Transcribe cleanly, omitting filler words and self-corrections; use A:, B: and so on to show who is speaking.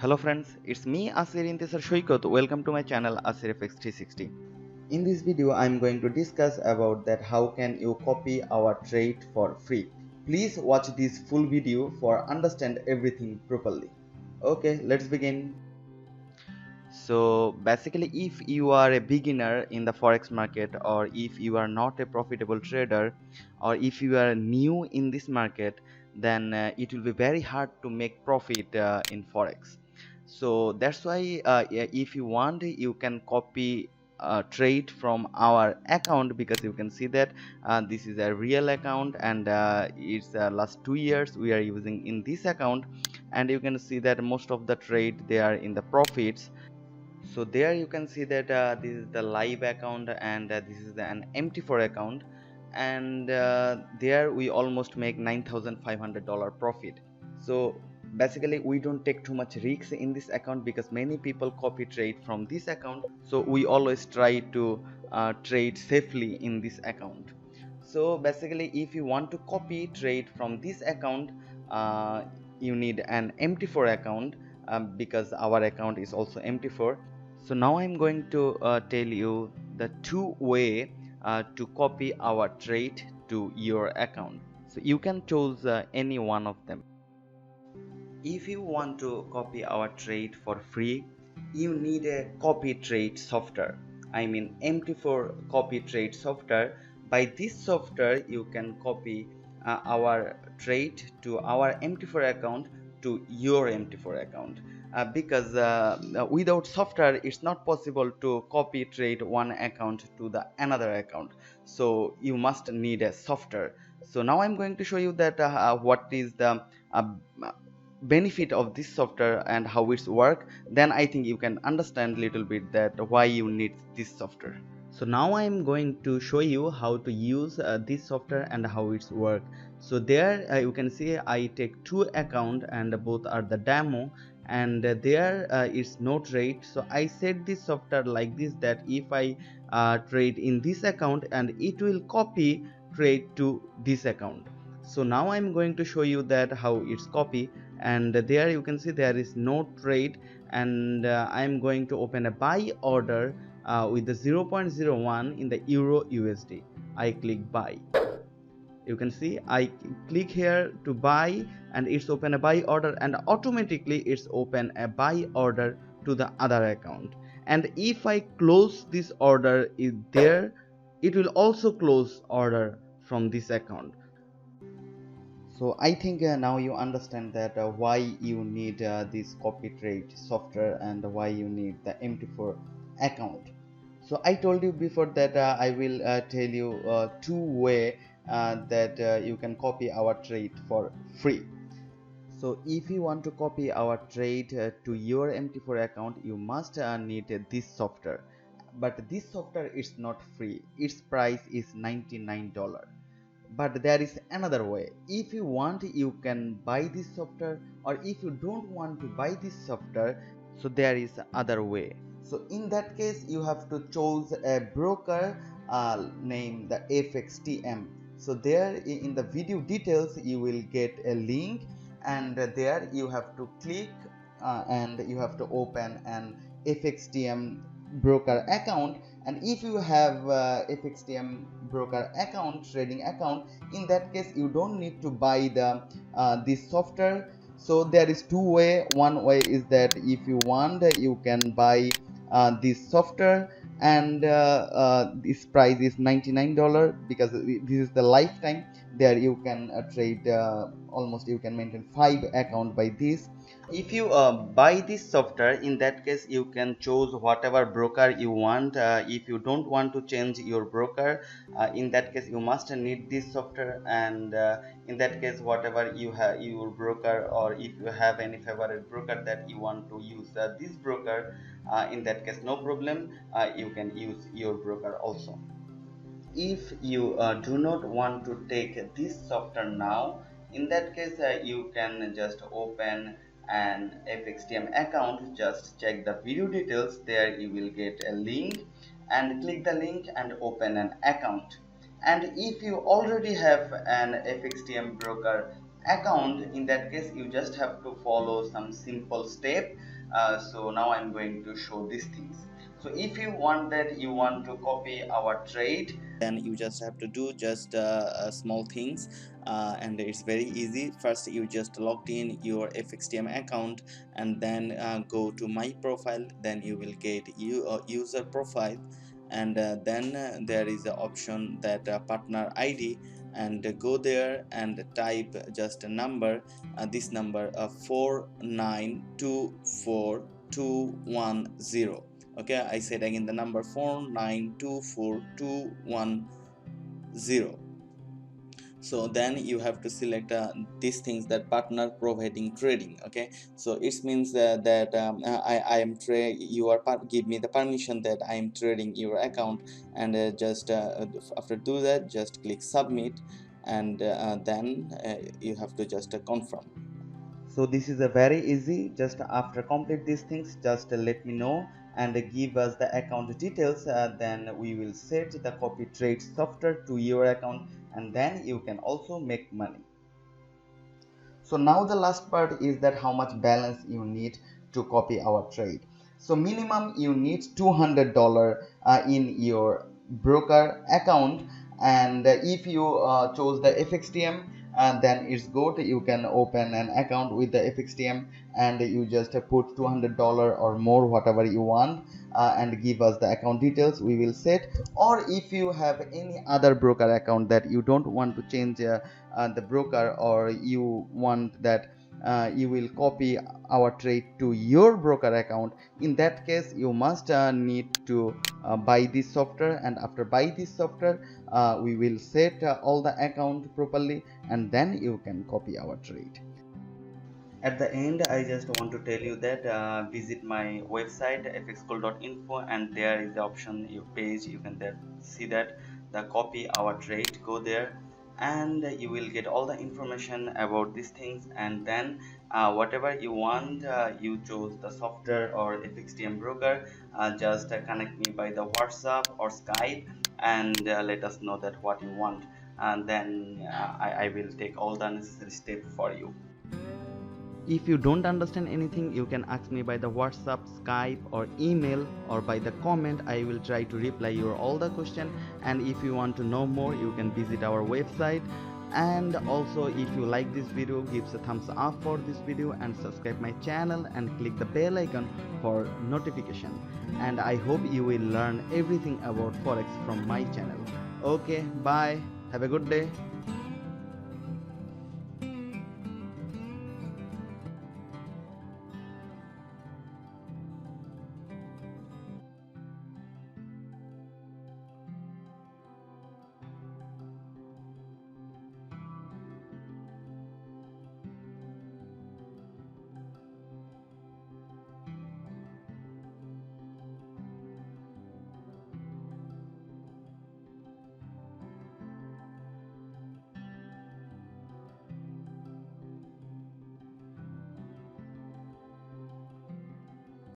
A: Hello friends, it's me asirintesir Shaiket. Welcome to my channel AsirFx 360. In this video, I'm going to discuss about that how can you copy our trade for free. Please watch this full video for understand everything properly. Okay, let's begin. So basically, if you are a beginner in the forex market, or if you are not a profitable trader, or if you are new in this market, then it will be very hard to make profit in forex. So that's why yeah, if you want, you can copy trade from our account, because you can see that this is a real account, and it's last 2 years we are using in this account, and you can see that most of the trade they are in the profits. So there you can see that this is the live account, and this is an MT4 account, and there we almost make $9,500 profit. So basically we don't take too much risks in this account, because many people copy trade from this account, so we always try to trade safely in this account. So basically, if you want to copy trade from this account, uh, you need an MT4 account, because our account is also MT4. So now I'm going to tell you the two way to copy our trade to your account. So you can choose any one of them. If you want to copy our trade for free, you need a copy trade software. I mean MT4 copy trade software. By this software, you can copy our trade to our MT4 account to your MT4 account. Because without software, it's not possible to copy trade one account to the another account. So you must need a software. So now I'm going to show you that what is the uh, benefit of this software and how it's work. Then I think you can understand little bit that why you need this software. So now I am going to show you how to use this software and how it's work. So there you can see I take two account, and both are the demo, and there is no trade. So I set this software like this, that if I trade in this account, and it will copy trade to this account. So now I'm going to show you that how it's copy, and there you can see there is no trade, and I'm going to open a buy order with the 0.01 in the euro USD. I click buy. You can see I click here to buy, and it's open a buy order, and automatically it's open a buy order to the other account. And if I close this order is there, it will also close order from this account. So I think now you understand that why you need this copy trade software, and why you need the MT4 account. So I told you before that I will tell you two way that you can copy our trade for free. So if you want to copy our trade to your MT4 account, you must need this software. But this software is not free. Its price is $99. But there is another way. If you want, you can buy this software, or if you don't want to buy this software, so there is other way. So in that case, you have to choose a broker named the FXTM. So there in the video details you will get a link, and there you have to click and you have to open an FXTM broker account. And if you have FXTM broker account, trading account, in that case you don't need to buy the this software. So there is two way. One way is that if you want, you can buy this software, and this price is $99, because this is the lifetime. There you can trade almost, you can maintain 5 account by this. If you buy this software, in that case you can choose whatever broker you want. If you don't want to change your broker, in that case you must need this software, and in that case whatever you have your broker, or if you have any favorite broker that you want to use this broker, in that case no problem, you can use your broker also. If you do not want to take this software now, in that case you can just open an FXTM account. Just check the video details, there you will get a link, and click the link and open an account. And if you already have an FXTM broker, account, in that case you just have to follow some simple step. So now I'm going to show these things. So if you want that, you want to copy our trade, then you just have to do just small things, and it's very easy. First, you just logged in your FXTM account, and then go to my profile. Then you will get user profile, and then there is an option that partner ID, and go there and type just a number, this number 4924210. Okay, I said again the number 4924210. So then you have to select these things, that partner providing trading. Okay, so it means that I am give me the permission that I am trading your account, and just after do that, just click submit, and then you have to just confirm. So this is a very easy. Just after complete these things, just let me know and give us the account details, then we will set the copy trade software to your account, and then you can also make money. So now the last part is that how much balance you need to copy our trade. So minimum you need $200 in your broker account, and if you chose the FXTM, then it's good. You can open an account with the FXTM, and you just put $200 or more, whatever you want, and give us the account details, we will set. Or if you have any other broker account that you don't want to change the broker, or you want that you will copy our trade to your broker account, in that case you must need to buy this software, and after buy this software we will set all the account properly, and then you can copy our trade. At the end, I just want to tell you that visit my website fxschool.info, and there is the option, your page, you can there see that the copy our trade. Go there and you will get all the information about these things, and then whatever you want, you chose the software or FXTM broker, just connect me by the WhatsApp or Skype, and let us know that what you want, and then I will take all the necessary steps for you. If you don't understand anything, you can ask me by the WhatsApp, Skype or email, or by the comment. I will try to reply your all the question. And if you want to know more, you can visit our website. And also, if you like this video, give a thumbs up for this video and subscribe my channel and click the bell icon for notification. And I hope you will learn everything about Forex from my channel. Okay, bye, have a good day.